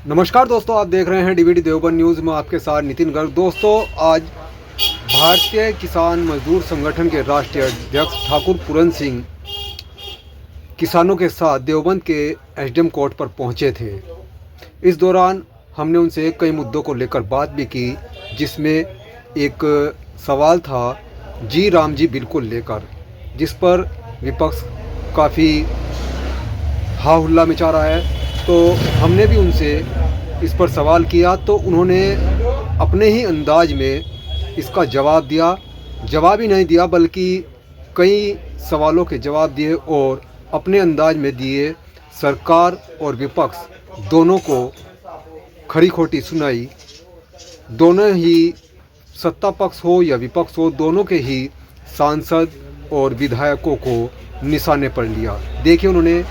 नमस्कार दोस्तों, आप देख रहे हैं डीवीडी देवबंद न्यूज़ में आपके साथ नितिन गर्ग। दोस्तों, आज भारतीय किसान मजदूर संगठन के राष्ट्रीय अध्यक्ष ठाकुर पूरन सिंह किसानों के साथ देवबंद के एसडीएम कोर्ट पर पहुंचे थे। इस दौरान हमने उनसे कई मुद्दों को लेकर बात भी की, जिसमें एक सवाल था जी राम जी बिल को लेकर, जिस पर विपक्ष काफ़ी हा हुल्ला मचा रहा है। तो हमने भी उनसे इस पर सवाल किया तो उन्होंने अपने ही अंदाज में इसका जवाब दिया। जवाब ही नहीं दिया बल्कि कई सवालों के जवाब दिए और अपने अंदाज में दिए। सरकार और विपक्ष दोनों को खरी खोटी सुनाई। दोनों ही, सत्ता पक्ष हो या विपक्ष हो, दोनों के ही सांसद और विधायकों को निशाने पर लिया। देखिए उन्होंने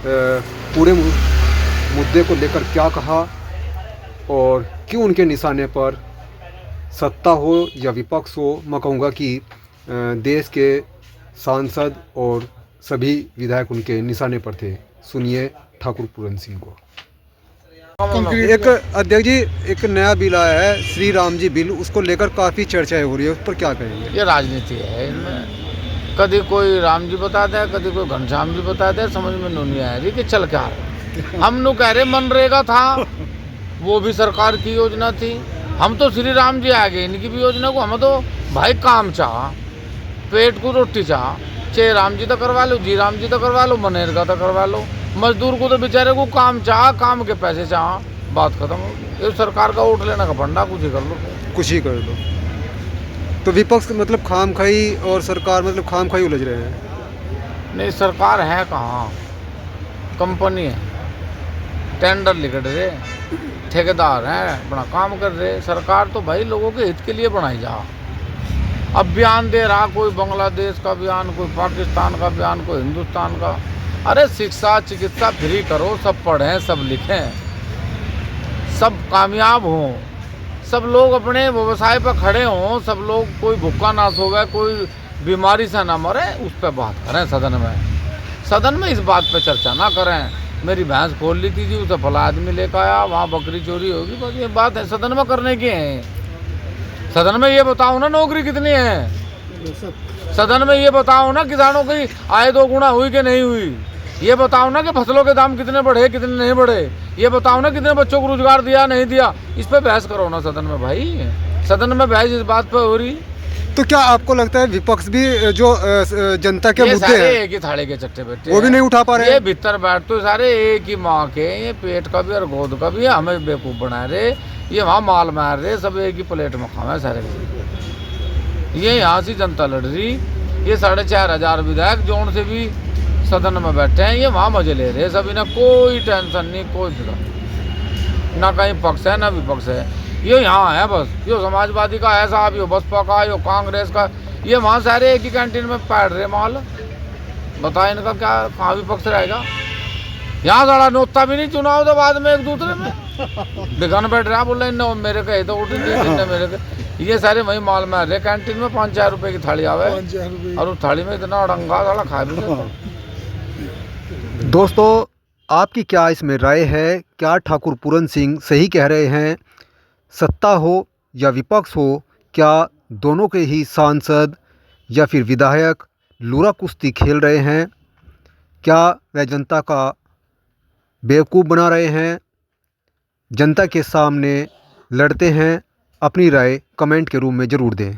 पूरे मुद्दे को लेकर क्या कहा और क्यों उनके निशाने पर, सत्ता हो या विपक्ष हो। मैं कहूँगा कि देश के सांसद और सभी विधायक उनके निशाने पर थे। सुनिए ठाकुर पूरन सिंह को। एक अध्यक्ष जी, एक नया बिल आया है श्री राम जी बिल, उसको लेकर काफ़ी चर्चाएं हो रही है, उस पर क्या कहेंगे? ये राजनीति है। इनमें कभी कोई राम जी बताता है, कभी कोई घनश्याम जी बताता है, समझ में नहीं आ रही कि चल क्या रहा है। हम लोग कह रहे मनरेगा था, वो भी सरकार की योजना थी। हम तो श्री राम जी आ गए इनकी भी योजना को। हम तो भाई काम चाह, पेट को रोटी चाह, चाहे राम जी तो करवा लो, जी राम जी तो करवा लो, मनरेगा तो करवा लो। मजदूर को तो बेचारे को काम चाह, काम के पैसे चाह, बात खत्म हो गई। ये सरकार का वोट लेने का फंडा, कुछ ही कर लो, कुछ ही कर लो। तो विपक्ष मतलब खाम खाई और सरकार मतलब खाम खाई उलझ रहे हैं। नहीं, सरकार है कहाँ, कंपनी है, टेंडर लिख रहे, ठेकेदार हैं, अपना काम कर रहे। सरकार तो भाई लोगों के हित के लिए बनाई जा। अब बयान दे रहा कोई बांग्लादेश का बयान, कोई पाकिस्तान का बयान, कोई हिंदुस्तान का। अरे शिक्षा चिकित्सा फ्री करो, सब पढ़ें, सब लिखें, सब कामयाब हों, सब लोग अपने व्यवसाय पर खड़े हों, सब लोग, कोई भूखा ना सोवे, कोई बीमारी से ना मरे। उस पर बात करें सदन में। सदन में इस बात पर चर्चा ना करें। मेरी भैंस खोल ली थी जी, उसे फला आदमी लेकर आया, वहाँ बकरी चोरी होगी, बस ये बात है सदन में करने की है। सदन में ये बताओ ना नौकरी कितनी है, सदन में ये बताओ ना किसानों की आय 2 गुना हुई कि नहीं हुई, ये बताओ ना कि फसलों के दाम कितने बढ़े कितने नहीं बढ़े, ये बताओ ना कितने बच्चों को रोजगार दिया नहीं दिया। इस पर बहस करो ना सदन में भाई। सदन में बहस इस बात पर हो रही। तो क्या आपको लगता है विपक्ष भी जो जनता के मुद्दे हैं, एक ही थाली के चट्टे बैठे, वो भी नहीं उठा पा रहे हैं? ये भीतर बैठ तो सारे एक ही माँ के, ये पेट का भी और गोद का भी, हमें बेवकूफ़ बना रहे। ये वहाँ माल मार रहे, सब एक ही प्लेट में खावे सारे। ये यहाँ से जनता लड़ रही। ये 4500 विधायक जोन से भी सदन में बैठे हैं, ये वहाँ मजे ले रहे सब। इन्हें कोई टेंशन नहीं, कोई फिक्र ना, कहीं पक्ष है ना विपक्ष है। ये यहाँ है बस, यो समाजवादी का है साहब, यो बसपा का, यो कांग्रेस का, ये वहाँ सारे एक ही कैंटीन में पैड रहे माल। बता इनका क्या, कहाँ विपक्ष रहेगा? यहाँ सारा नोता भी नहीं, चुनाव तो बाद में एक दूसरे में दिखाने बैठ रहा, बोल रहे मेरे कहे तो उठ मेरे के। ये सारे वही माल मार रहे कैंटीन में। 5-4 रुपये की थाली आवे और उस थाली में इतना अड़ंगा साला खा भी लेता। दोस्तों, आपकी क्या इसमें राय है? क्या ठाकुर पूरन सिंह सही कह रहे हैं? सत्ता हो या विपक्ष हो, क्या दोनों के ही सांसद या फिर विधायक लूरा कुश्ती खेल रहे हैं? क्या वह जनता का बेवकूफ़ बना रहे हैं, जनता के सामने लड़ते हैं? अपनी राय कमेंट के रूप में ज़रूर दें।